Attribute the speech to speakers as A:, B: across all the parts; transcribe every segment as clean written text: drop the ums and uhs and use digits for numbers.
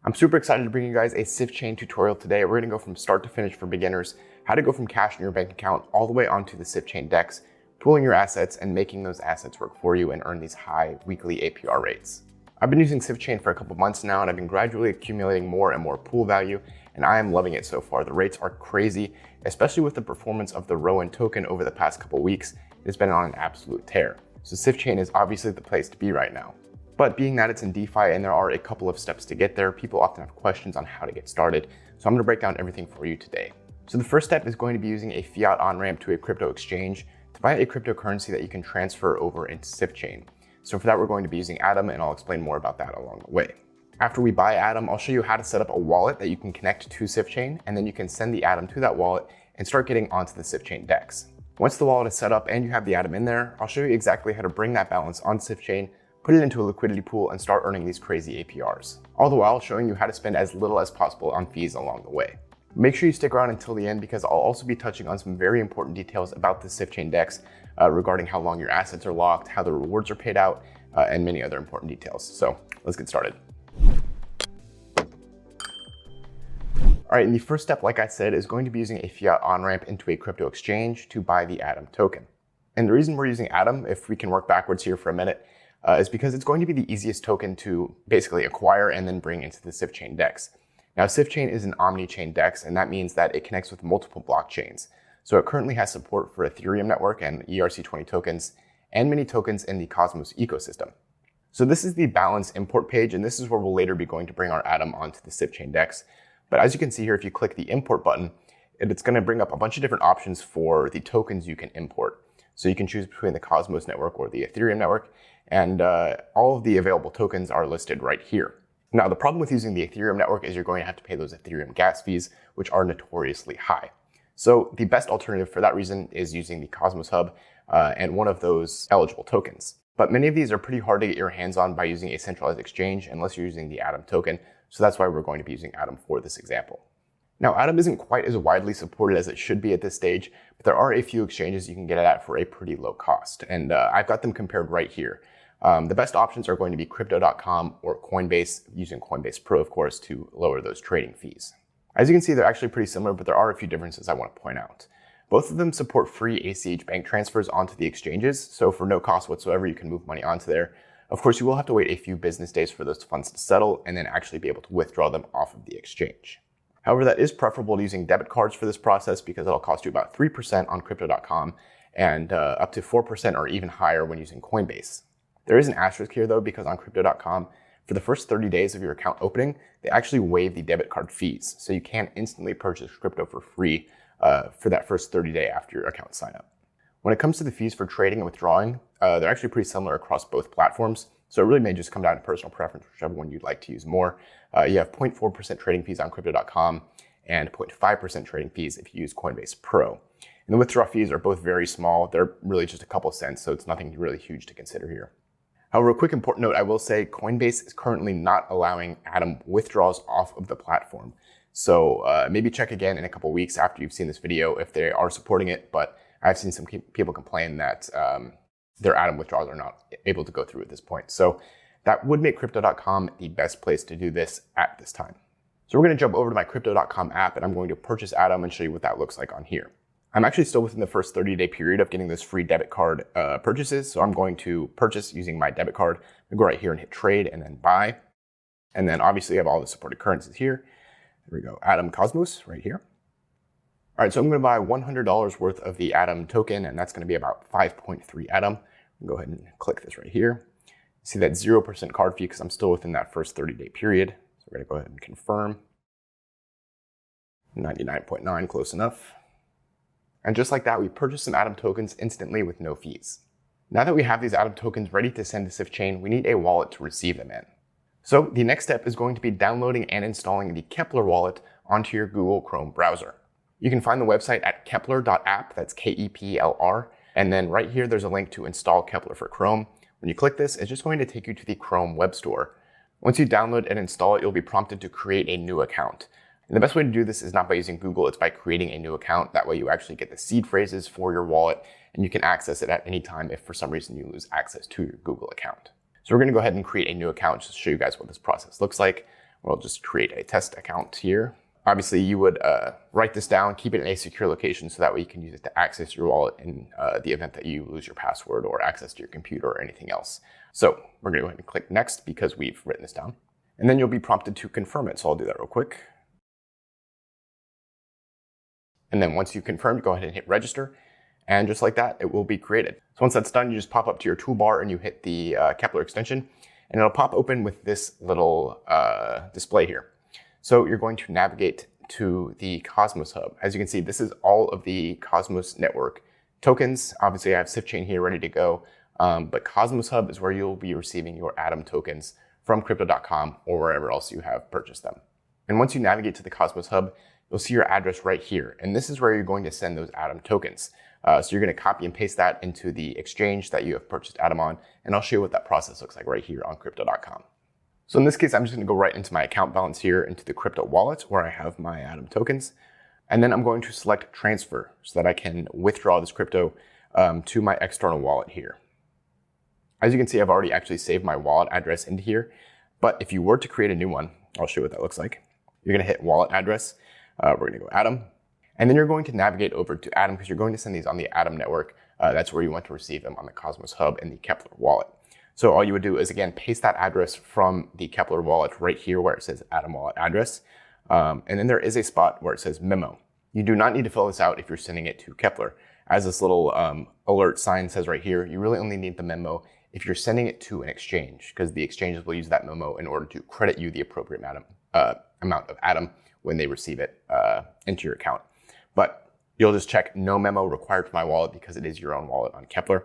A: I'm super excited to bring you guys a Sifchain tutorial today. We're gonna go from start to finish for beginners, how to go from cash in your bank account all the way onto the Sifchain DEX, pooling your assets and making those assets work for you and earn these high weekly APR rates. I've been using Sifchain for a couple months now and I've been gradually accumulating more and more pool value, and I am loving it so far. The rates are crazy, especially with the performance of the ROWAN token over the past couple weeks. It's been on an absolute tear. So Sifchain is obviously the place to be right now. But being that it's in DeFi and there are a couple of steps to get there, people often have questions on how to get started. So I'm gonna break down everything for you today. So the first step is going to be using a fiat on-ramp to a crypto exchange to buy a cryptocurrency that you can transfer over into Sifchain. So for that, we're going to be using Atom, and I'll explain more about that along the way. After we buy Atom, I'll show you how to set up a wallet that you can connect to Sifchain, and then you can send the Atom to that wallet and start getting onto the Sifchain DEX. Once the wallet is set up and you have the Atom in there, I'll show you exactly how to bring that balance on Sifchain, put it into a liquidity pool, and start earning these crazy APRs. All the while showing you how to spend as little as possible on fees along the way. Make sure you stick around until the end because I'll also be touching on some very important details about the Sifchain DEX regarding how long your assets are locked, how the rewards are paid out, and many other important details. So let's get started. All right, and the first step, like I said, is going to be using a fiat on-ramp into a crypto exchange to buy the Atom token. And the reason we're using Atom, if we can work backwards here for a minute, is because it's going to be the easiest token to basically acquire and then bring into the Sifchain DEX. Now, Sifchain is an omni-chain DEX, and that means that it connects with multiple blockchains. So it currently has support for Ethereum network and ERC20 tokens, and many tokens in the Cosmos ecosystem. So this is the balance import page, and this is where we'll later be going to bring our Atom onto the Sifchain DEX. But as you can see here, if you click the import button, it's going to bring up a bunch of different options for the tokens you can import. So you can choose between the Cosmos network or the Ethereum network, and all of the available tokens are listed right here. Now, the problem with using the Ethereum network is you're going to have to pay those Ethereum gas fees, which are notoriously high. So the best alternative for that reason is using the Cosmos Hub and one of those eligible tokens. But many of these are pretty hard to get your hands on by using a centralized exchange unless you're using the Atom token. So that's why we're going to be using Atom for this example. Now, Atom isn't quite as widely supported as it should be at this stage, but there are a few exchanges you can get it at for a pretty low cost. And I've got them compared right here. The best options are going to be crypto.com or Coinbase, using Coinbase Pro, of course, to lower those trading fees. As you can see, they're actually pretty similar, but there are a few differences I want to point out. Both of them support free ACH bank transfers onto the exchanges, so for no cost whatsoever, you can move money onto there. Of course, you will have to wait a few business days for those funds to settle and then actually be able to withdraw them off of the exchange. However, that is preferable to using debit cards for this process because it'll cost you about 3% on crypto.com and up to 4% or even higher when using Coinbase. There is an asterisk here though, because on crypto.com, for the first 30 days of your account opening, they actually waive the debit card fees. So you can't instantly purchase crypto for free for that first 30 day after your account sign up. When it comes to the fees for trading and withdrawing, they're actually pretty similar across both platforms. So it really may just come down to personal preference, whichever one you'd like to use more. You have 0.4% trading fees on crypto.com and 0.5% trading fees if you use Coinbase Pro. And the withdrawal fees are both very small. They're really just a couple cents, so it's nothing really huge to consider here. However, a quick important note, I will say Coinbase is currently not allowing Atom withdrawals off of the platform. So maybe check again in a couple weeks after you've seen this video if they are supporting it, but I've seen some people complain that their Atom withdrawals are not able to go through at this point. So that would make crypto.com the best place to do this at this time. So we're going to jump over to my crypto.com app and I'm going to purchase Atom and show you what that looks like on here. I'm actually still within the first 30-day period of getting those free debit card purchases. So I'm going to purchase using my debit card. I'm going to go right here and hit trade and then buy. And then obviously I have all the supported currencies here. There we go, Atom Cosmos right here. All right, so I'm going to buy $100 worth of the Atom token, and that's going to be about 5.3 Atom. Go ahead and click this right here. See that 0% card fee because I'm still within that first 30-day period. So we're going to go ahead and confirm. 99.9, close enough. And just like that, we purchased some Atom tokens instantly with no fees. Now that we have these Atom tokens ready to send to Sifchain, we need a wallet to receive them in. So the next step is going to be downloading and installing the Keplr wallet onto your Google Chrome browser. You can find the website at keplr.app, that's Keplr, and then right here there's a link to install Keplr for Chrome. When you click this, it's just going to take you to the Chrome web store. Once you download and install it, you'll be prompted to create a new account. And the best way to do this is not by using Google, it's by creating a new account. That way you actually get the seed phrases for your wallet and you can access it at any time if for some reason you lose access to your Google account. So we're going to go ahead and create a new account just to show you guys what this process looks like. We'll just create a test account here. Obviously, you would write this down, keep it in a secure location so that way you can use it to access your wallet in the event that you lose your password or access to your computer or anything else. So we're going to go ahead and click next because we've written this down. And then you'll be prompted to confirm it. So I'll do that real quick. And then once you've confirmed, go ahead and hit register. And just like that, it will be created. So once that's done, you just pop up to your toolbar and you hit the Keplr extension. And it'll pop open with this little display here. So you're going to navigate to the Cosmos Hub. As you can see, this is all of the Cosmos network tokens. Obviously, I have Sifchain here ready to go, but Cosmos Hub is where you'll be receiving your Atom tokens from Crypto.com or wherever else you have purchased them. And once you navigate to the Cosmos Hub, you'll see your address right here. And this is where you're going to send those Atom tokens. So you're going to copy and paste that into the exchange that you have purchased Atom on. And I'll show you what that process looks like right here on Crypto.com. So in this case, I'm just going to go right into my account balance here into the crypto wallet where I have my Atom tokens. And then I'm going to select transfer so that I can withdraw this crypto to my external wallet here. As you can see, I've already actually saved my wallet address into here. But if you were to create a new one, I'll show you what that looks like. You're going to hit wallet address. We're going to go Atom. And then you're going to navigate over to Atom because you're going to send these on the Atom network. That's where you want to receive them on the Cosmos Hub and the Keplr wallet. So all you would do is, again, paste that address from the Keplr wallet right here where it says Atom wallet address. And then there is a spot where it says memo. You do not need to fill this out if you're sending it to Keplr. As this little alert sign says right here, you really only need the memo if you're sending it to an exchange because the exchanges will use that memo in order to credit you the appropriate amount of Atom when they receive it into your account. But you'll just check no memo required for my wallet because it is your own wallet on Keplr.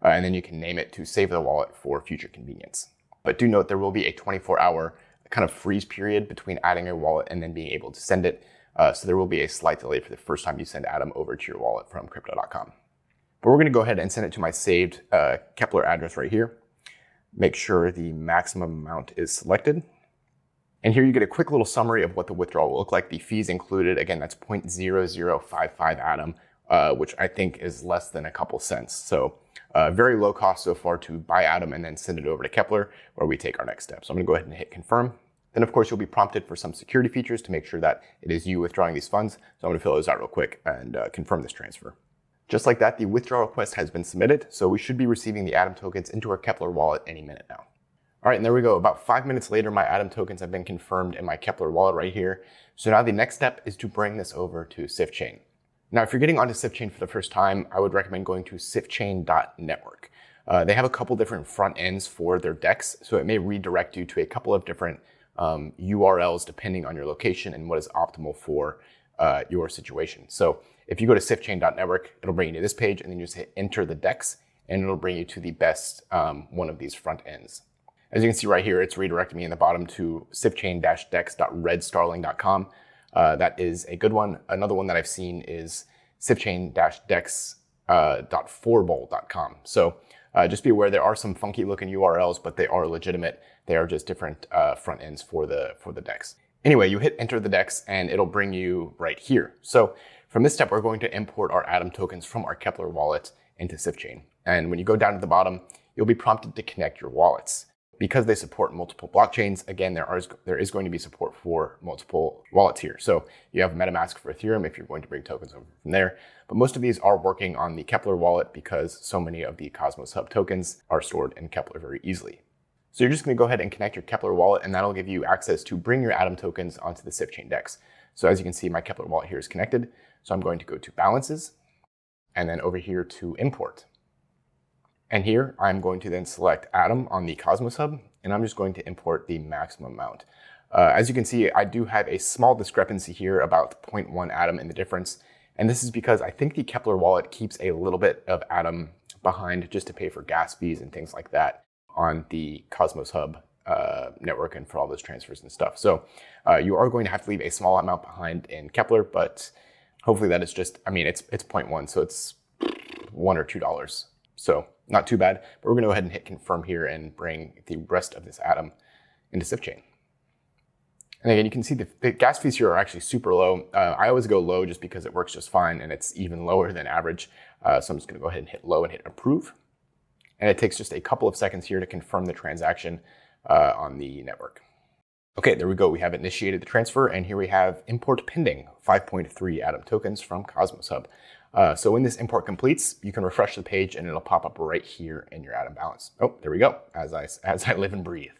A: And then you can name it to save the wallet for future convenience. But do note there will be a 24-hour kind of freeze period between adding a wallet and then being able to send it. So there will be a slight delay for the first time you send Atom over to your wallet from Crypto.com. But we're going to go ahead and send it to my saved Keplr address right here. Make sure the maximum amount is selected. And here you get a quick little summary of what the withdrawal will look like. The fees included, again, that's 0.0055 Atom, which I think is less than a couple cents. So very low cost so far to buy Atom and then send it over to Keplr where we take our next step. So I'm going to go ahead and hit confirm. Then, of course, you'll be prompted for some security features to make sure that it is you withdrawing these funds. So I'm going to fill those out real quick and confirm this transfer. Just like that, the withdrawal request has been submitted. So we should be receiving the Atom tokens into our Keplr wallet any minute now. All right, and there we go. About 5 minutes later, my Atom tokens have been confirmed in my Keplr wallet right here. So now the next step is to bring this over to Sifchain. Now, if you're getting onto Sifchain for the first time, I would recommend going to sifchain.network. They have a couple different front ends for their DEX, so it may redirect you to a couple of different URLs depending on your location and what is optimal for your situation. So if you go to sifchain.network, it'll bring you to this page, and then you just hit enter the DEX, and it'll bring you to the best one of these front ends. As you can see right here, it's redirected me in the bottom to sifchain-dex.redstarling.com. That is a good one. Another one that I've seen is sifchain-dex.4bowl.com. So just be aware there are some funky looking URLs, but they are legitimate. They are just different front ends for the DEX. Anyway, you hit enter the DEX and it'll bring you right here. So from this step, we're going to import our Atom tokens from our Keplr wallet into Sifchain. And when you go down to the bottom, you'll be prompted to connect your wallets. Because they support multiple blockchains, again, there is going to be support for multiple wallets here. So you have MetaMask for Ethereum if you're going to bring tokens over from there. But most of these are working on the Keplr wallet because so many of the Cosmos Hub tokens are stored in Keplr very easily. So you're just going to go ahead and connect your Keplr wallet, and that'll give you access to bring your Atom tokens onto the Sifchain DEX. So as you can see, my Keplr wallet here is connected. So I'm going to go to Balances, and then over here to Import. And here, I'm going to then select Atom on the Cosmos Hub, and I'm just going to import the maximum amount. As you can see, I do have a small discrepancy here about 0.1 Atom in the difference. And this is because I think the Keplr wallet keeps a little bit of Atom behind just to pay for gas fees and things like that on the Cosmos Hub network and for all those transfers and stuff. So you are going to have to leave a small amount behind in Keplr, but hopefully that is just, I mean, it's 0.1, so it's $1 or $2. So not too bad, but we're going to go ahead and hit confirm here and bring the rest of this Atom into Sifchain. And again, you can see the gas fees here are actually super low. I always go low just because it works just fine, and it's even lower than average. So I'm just going to go ahead and hit low and hit approve. And it takes just a couple of seconds here to confirm the transaction on the network. Okay, there we go. We have initiated the transfer, and here we have import pending 5.3 Atom tokens from Cosmos Hub. So when this import completes, you can refresh the page and it'll pop up right here in your Atom balance. Oh, there we go, as I live and breathe.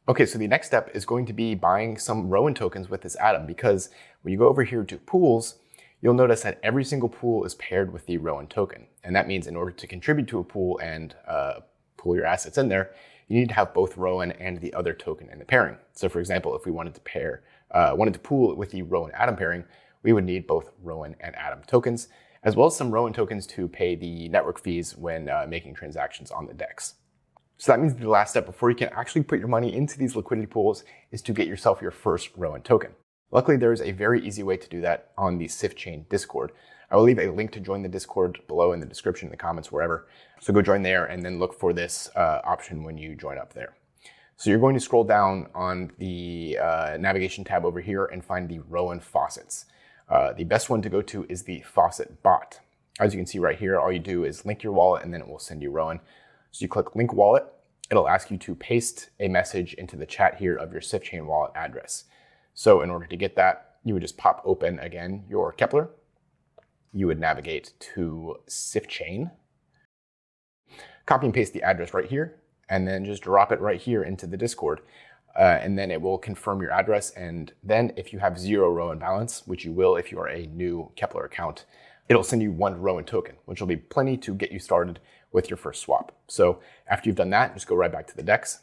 A: Okay, so the next step is going to be buying some ROWAN tokens with this Atom, because when you go over here to pools, you'll notice that every single pool is paired with the ROWAN token. And that means in order to contribute to a pool and pool your assets in there, you need to have both ROWAN and the other token in the pairing. So for example, if we wanted to pool with the ROWAN Atom pairing, we would need both ROWAN and Atom tokens, as well as some ROWAN tokens to pay the network fees when making transactions on the DEX. So that means the last step before you can actually put your money into these liquidity pools is to get yourself your first ROWAN token. Luckily, there is a very easy way to do that on the Sifchain Discord. I will leave a link to join the Discord below in the description, in the comments, wherever. So go join there and then look for this option when you join up there. So you're going to scroll down on the navigation tab over here and find the ROWAN faucets. The best one to go to is the Faucet bot. As you can see right here, all you do is link your wallet and then it will send you ROWAN. So you click link wallet, it'll ask you to paste a message into the chat here of your Sifchain wallet address. So in order to get that, you would just pop open again your Keplr. You would navigate to Sifchain, copy and paste the address right here, and then just drop it right here into the Discord. And then it will confirm your address. And then if you have 0 ROWAN balance, which you will if you are a new Keplr account, it'll send you 1 ROWAN token, which will be plenty to get you started with your first swap. So after you've done that, just go right back to the DEX.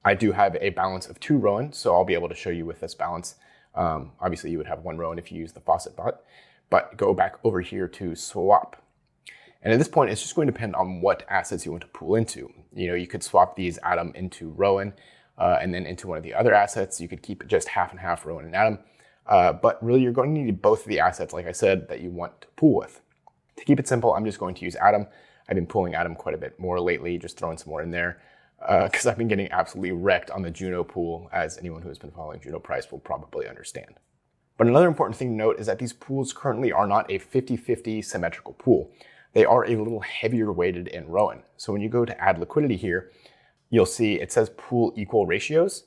A: I do have a balance of 2 ROWAN, so I'll be able to show you with this balance. Obviously, you would have 1 ROWAN if you use the Faucet bot, but go back over here to swap. And at this point, it's just going to depend on what assets you want to pool into. You know, you could swap these Atom into ROWAN and then into one of the other assets. You could keep it just half and half ROWAN and Atom. But really, you're going to need both of the assets, like I said, that you want to pool with. To keep it simple, I'm just going to use Atom. I've been pooling Atom quite a bit more lately, just throwing some more in there because I've been getting absolutely wrecked on the Juno pool, as anyone who has been following Juno price will probably understand. But another important thing to note is that these pools currently are not a 50-50 symmetrical pool. They are a little heavier weighted in ROWAN. So when you go to add liquidity here, you'll see it says pool equal ratios,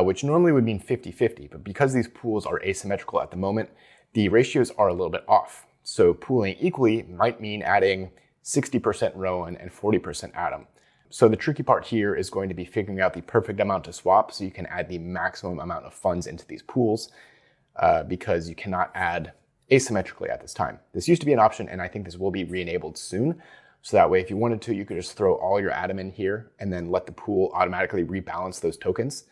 A: which normally would mean 50-50. But because these pools are asymmetrical at the moment, the ratios are a little bit off. So pooling equally might mean adding 60% ROWAN and 40% Atom. So the tricky part here is going to be figuring out the perfect amount to swap so you can add the maximum amount of funds into these pools because you cannot add asymmetrically at this time. This used to be an option, and I think this will be re-enabled soon. So that way, if you wanted to, you could just throw all your Atom in here and then let the pool automatically rebalance those tokens,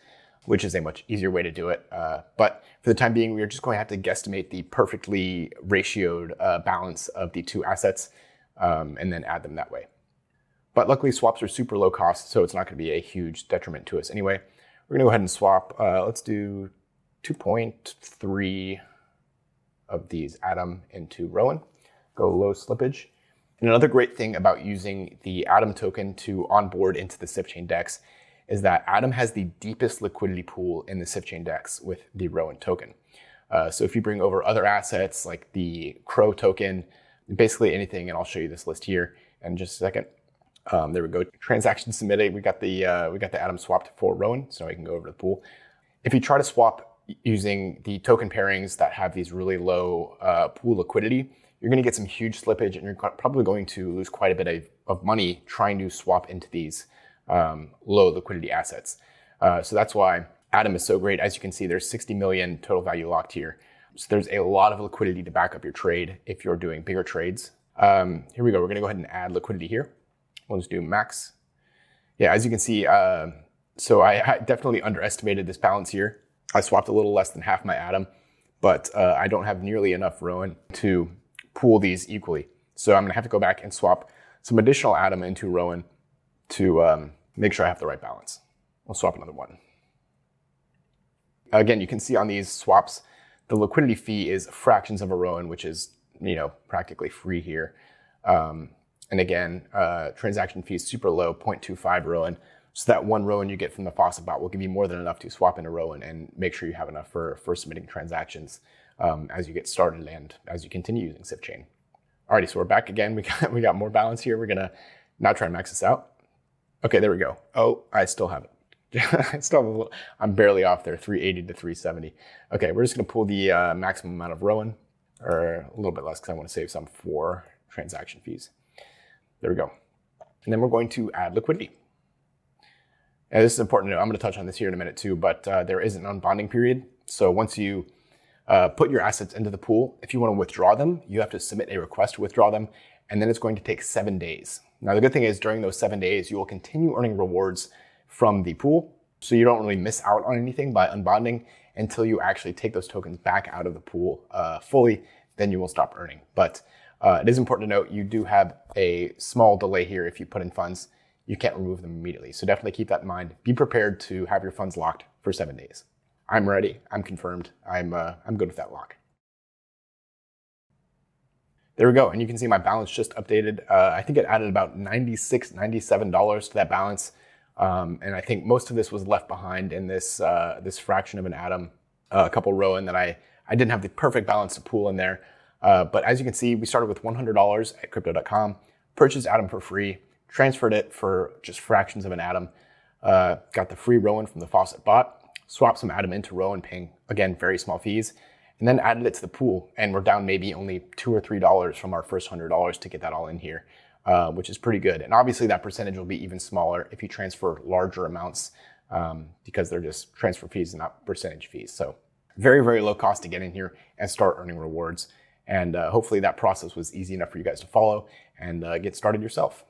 A: which is a much easier way to do it. But for the time being, we are just going to have to guesstimate the perfectly ratioed balance of the 2 assets and then add them that way. But luckily, swaps are super low cost, so it's not going to be a huge detriment to us anyway. We're going to go ahead and swap. Let's do 2.3 of these Atom into ROWAN. Go low slippage. And another great thing about using the Atom token to onboard into the Sifchain DEX is that Atom has the deepest liquidity pool in the Sifchain DEX with the ROWAN token. So if you bring over other assets like the Crow token, basically anything, and I'll show you this list here in just a second. There we go. Transaction submitted. We got the Atom swapped for ROWAN, so I can go over to the pool. If you try to swap using the token pairings that have these really low pool liquidity, you're going to get some huge slippage, and you're probably going to lose quite a bit of money trying to swap into these low liquidity assets. So that's why Atom is so great. As you can see, there's 60 million total value locked here. So there's a lot of liquidity to back up your trade if you're doing bigger trades. Here we go. We're going to go ahead and add liquidity here. We'll just do max. Yeah, as you can see, so I definitely underestimated this balance here. I swapped a little less than half my Atom, but I don't have nearly enough ROWAN to pool these equally. So I'm going to have to go back and swap some additional Atom into ROWAN to make sure I have the right balance. We'll swap another one. Again, you can see on these swaps, the liquidity fee is fractions of a ROWAN, which is, practically free here. And again, transaction fee is super low, 0.25 ROWAN. So that 1 ROWAN you get from the Faucet bot will give you more than enough to swap into ROWAN and make sure you have enough for submitting transactions as you get started and as you continue using Sifchain. Alrighty, so we're back again. We got more balance here. We're gonna now try and max this out. Okay, there we go. Oh, I still have I'm barely off there, 380 to 370. Okay, we're just gonna pull the maximum amount of ROWAN, or a little bit less because I want to save some for transaction fees. There we go. And then we're going to add liquidity. And this is important to know. I'm going to touch on this here in a minute too, but there is an unbonding period. So once you put your assets into the pool, if you want to withdraw them, you have to submit a request to withdraw them, and then it's going to take 7 days. Now, the good thing is during those 7 days, you will continue earning rewards from the pool. So you don't really miss out on anything by unbonding until you actually take those tokens back out of the pool fully, then you will stop earning. But it is important to note you do have a small delay here. If you put in funds, you can't remove them immediately. So definitely keep that in mind. Be prepared to have your funds locked for 7 days. I'm ready. I'm confirmed. I'm good with that lock. There we go. And you can see my balance just updated. I think it added about $96, $97 to that balance. And I think most of this was left behind in this fraction of an atom, a couple ROWAN that I didn't have the perfect balance to pool in there. But as you can see, we started with $100 at crypto.com, purchased atom for free, transferred it for just fractions of an atom, got the free ROWAN from the Faucet bot, swapped some atom into ROWAN, paying, again, very small fees, and then added it to the pool. And we're down maybe only $2 or $3 from our first $100 to get that all in here, which is pretty good. And obviously that percentage will be even smaller if you transfer larger amounts because they're just transfer fees and not percentage fees. So very, very low cost to get in here and start earning rewards. And hopefully that process was easy enough for you guys to follow and get started yourself.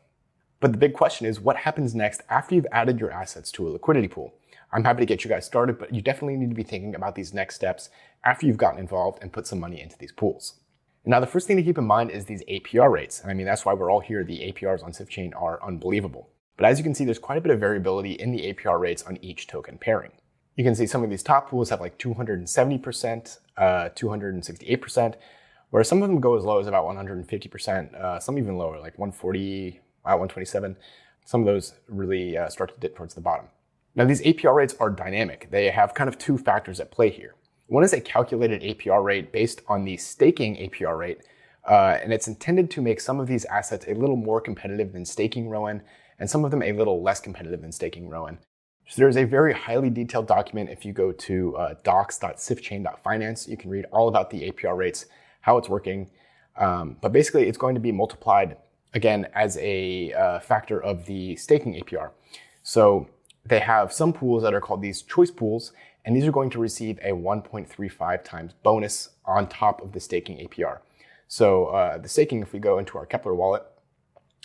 A: But the big question is, what happens next after you've added your assets to a liquidity pool? I'm happy to get you guys started, but you definitely need to be thinking about these next steps after you've gotten involved and put some money into these pools. Now, the first thing to keep in mind is these APR rates. And I mean, that's why we're all here. The APRs on Sifchain are unbelievable. But as you can see, there's quite a bit of variability in the APR rates on each token pairing. You can see some of these top pools have like 270%, 268%, where some of them go as low as about 150%, some even lower, like 140, 127. Some of those really start to dip towards the bottom. Now, these APR rates are dynamic. They have kind of two factors at play here. One is a calculated APR rate based on the staking APR rate, and it's intended to make some of these assets a little more competitive than staking ROWAN, and some of them a little less competitive than staking ROWAN. So there's a very highly detailed document. If you go to docs.sifchain.finance, you can read all about the APR rates, how it's working. But basically, it's going to be multiplied, again, as a factor of the staking APR. So they have some pools that are called these choice pools, and these are going to receive a 1.35 times bonus on top of the staking APR. So the staking, if we go into our Keplr wallet,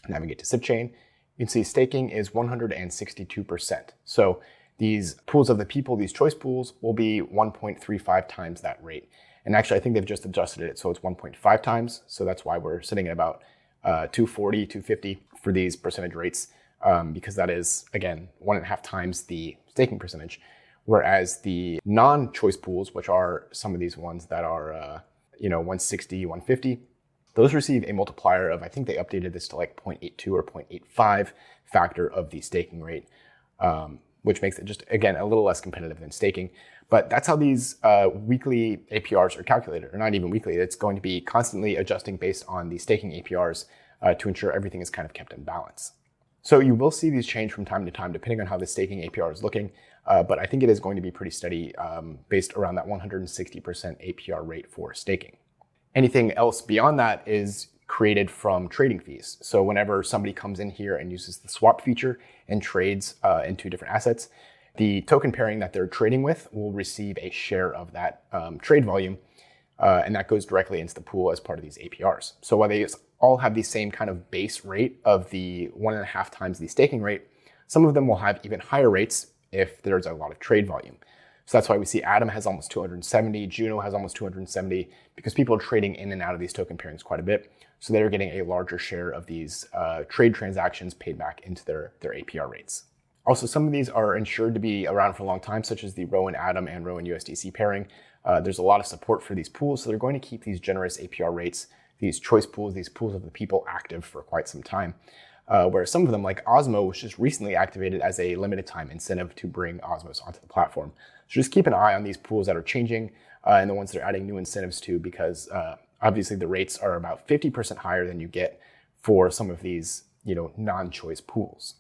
A: navigate to Sifchain, you can see staking is 162%. So these pools of the people, these choice pools, will be 1.35 times that rate. And actually, I think they've just adjusted it, so it's 1.5 times. So that's why we're sitting at about 240, 250 for these percentage rates, because that is, again, 1.5 times the staking percentage. Whereas the non-choice pools, which are some of these ones that are, 160, 150, those receive a multiplier of, I think they updated this to like 0.82 or 0.85 factor of the staking rate, which makes it just, again, a little less competitive than staking. But that's how these weekly APRs are calculated, or not even weekly. It's going to be constantly adjusting based on the staking APRs to ensure everything is kind of kept in balance. So you will see these change from time to time, depending on how the staking APR is looking. But I think it is going to be pretty steady based around that 160% APR rate for staking. Anything else beyond that is created from trading fees. So whenever somebody comes in here and uses the swap feature and trades into different assets, the token pairing that they're trading with will receive a share of that trade volume, and that goes directly into the pool as part of these APRs. So while they all have the same kind of base rate of the 1.5 times the staking rate, some of them will have even higher rates if there's a lot of trade volume. So that's why we see Atom has almost 270, Juno has almost 270, because people are trading in and out of these token pairings quite a bit. So they're getting a larger share of these trade transactions paid back into their APR rates. Also, some of these are insured to be around for a long time, such as the ROWAN Atom and ROWAN USDC pairing. There's a lot of support for these pools, so they're going to keep these generous APR rates, these choice pools, these pools of the people active for quite some time. Whereas some of them, like Osmo, was just recently activated as a limited time incentive to bring Osmos onto the platform. So just keep an eye on these pools that are changing and the ones that are adding new incentives to, because obviously the rates are about 50% higher than you get for some of these, non-choice pools.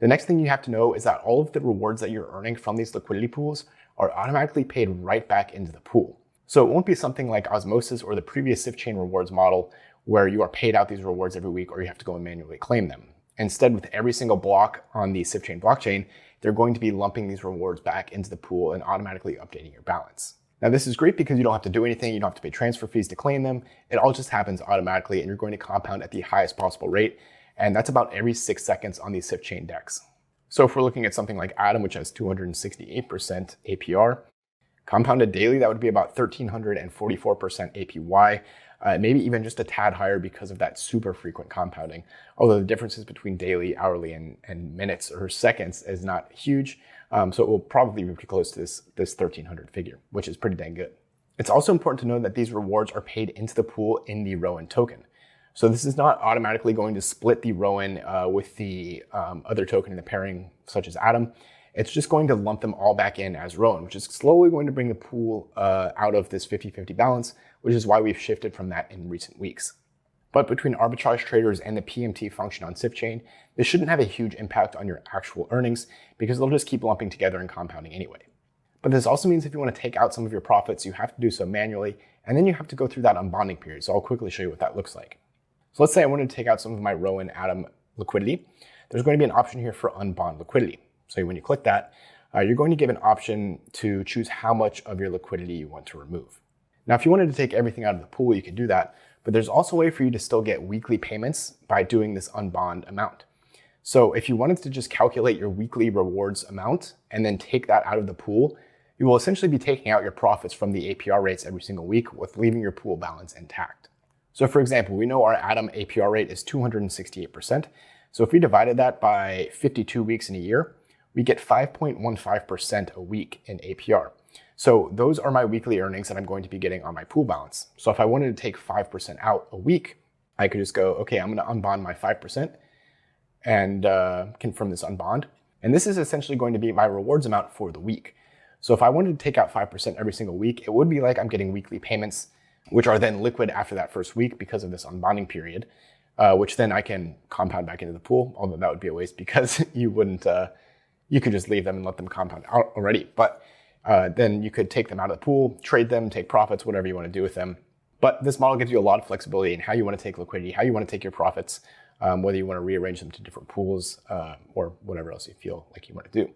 A: The next thing you have to know is that all of the rewards that you're earning from these liquidity pools are automatically paid right back into the pool. So it won't be something like Osmosis or the previous Sifchain rewards model where you are paid out these rewards every week or you have to go and manually claim them. Instead, with every single block on the Sifchain blockchain, they're going to be lumping these rewards back into the pool and automatically updating your balance. Now, this is great because you don't have to do anything. You don't have to pay transfer fees to claim them. It all just happens automatically and you're going to compound at the highest possible rate. And that's about every 6 seconds on the Sifchain DEX. So if we're looking at something like Atom, which has 268% APR, compounded daily, that would be about 1,344% APY, maybe even just a tad higher because of that super frequent compounding. Although the differences between daily, hourly, and minutes or seconds is not huge. So it will probably be pretty close to this 1,300 figure, which is pretty dang good. It's also important to know that these rewards are paid into the pool in the ROWAN token. So this is not automatically going to split the ROWAN with the other token in the pairing, such as Atom. It's just going to lump them all back in as ROWAN, which is slowly going to bring the pool out of this 50-50 balance, which is why we've shifted from that in recent weeks. But between arbitrage traders and the PMT function on Sifchain, this shouldn't have a huge impact on your actual earnings because they'll just keep lumping together and compounding anyway. But this also means if you want to take out some of your profits, you have to do so manually, and then you have to go through that unbonding period. So I'll quickly show you what that looks like. So let's say I wanted to take out some of my ROWAN Atom liquidity. There's going to be an option here for Unbond liquidity. So when you click that, you're going to give an option to choose how much of your liquidity you want to remove. Now, if you wanted to take everything out of the pool, you could do that, but there's also a way for you to still get weekly payments by doing this Unbond amount. So if you wanted to just calculate your weekly rewards amount and then take that out of the pool, you will essentially be taking out your profits from the APR rates every single week with leaving your pool balance intact. So for example, we know our Atom APR rate is 268%. So if we divided that by 52 weeks in a year, we get 5.15% a week in APR. So those are my weekly earnings that I'm going to be getting on my pool balance. So if I wanted to take 5% out a week, I could just go, okay, I'm going to unbond my 5% and confirm this unbond. And this is essentially going to be my rewards amount for the week. So if I wanted to take out 5% every single week, it would be like I'm getting weekly payments, which are then liquid after that first week because of this unbonding period, which then I can compound back into the pool, although that would be a waste because you wouldn't, you could just leave them and let them compound out already. But then you could take them out of the pool, trade them, take profits, whatever you want to do with them. But this model gives you a lot of flexibility in how you want to take liquidity, how you want to take your profits, whether you want to rearrange them to different pools or whatever else you feel like you want to do.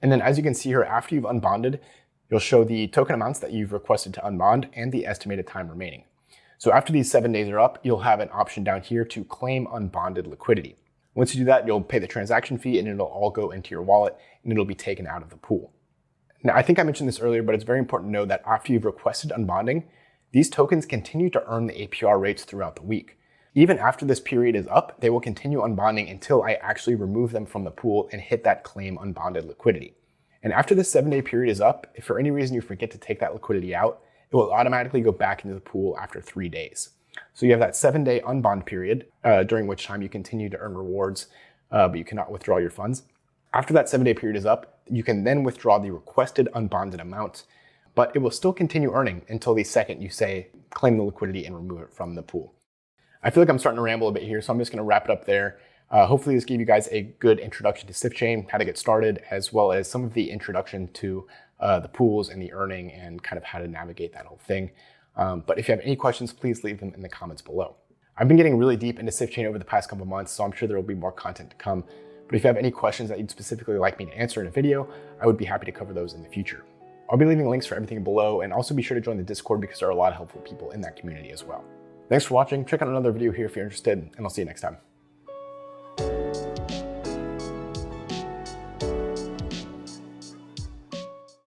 A: And then as you can see here, after you've unbonded, you'll show the token amounts that you've requested to unbond and the estimated time remaining. So after these 7 days are up, you'll have an option down here to claim unbonded liquidity. Once you do that, you'll pay the transaction fee and it'll all go into your wallet and it'll be taken out of the pool. Now, I think I mentioned this earlier, but it's very important to know that after you've requested unbonding, these tokens continue to earn the APR rates throughout the week. Even after this period is up, they will continue unbonding until I actually remove them from the pool and hit that claim unbonded liquidity. And after this 7-day period is up, if for any reason you forget to take that liquidity out, it will automatically go back into the pool after 3 days. So you have that 7-day unbond period, during which time you continue to earn rewards, but you cannot withdraw your funds. After that 7-day period is up, you can then withdraw the requested unbonded amount, but it will still continue earning until the second you say, claim the liquidity and remove it from the pool. I feel like I'm starting to ramble a bit here, so I'm just gonna wrap it up there. Hopefully this gave you guys a good introduction to Sifchain, how to get started, as well as some of the introduction to the pools and the earning and kind of how to navigate that whole thing. But if you have any questions, please leave them in the comments below. I've been getting really deep into Sifchain over the past couple months, so I'm sure there will be more content to come. But if you have any questions that you'd specifically like me to answer in a video, I would be happy to cover those in the future. I'll be leaving links for everything below, and also be sure to join the Discord because there are a lot of helpful people in that community as well. Thanks for watching. Check out another video here if you're interested, and I'll see you next time.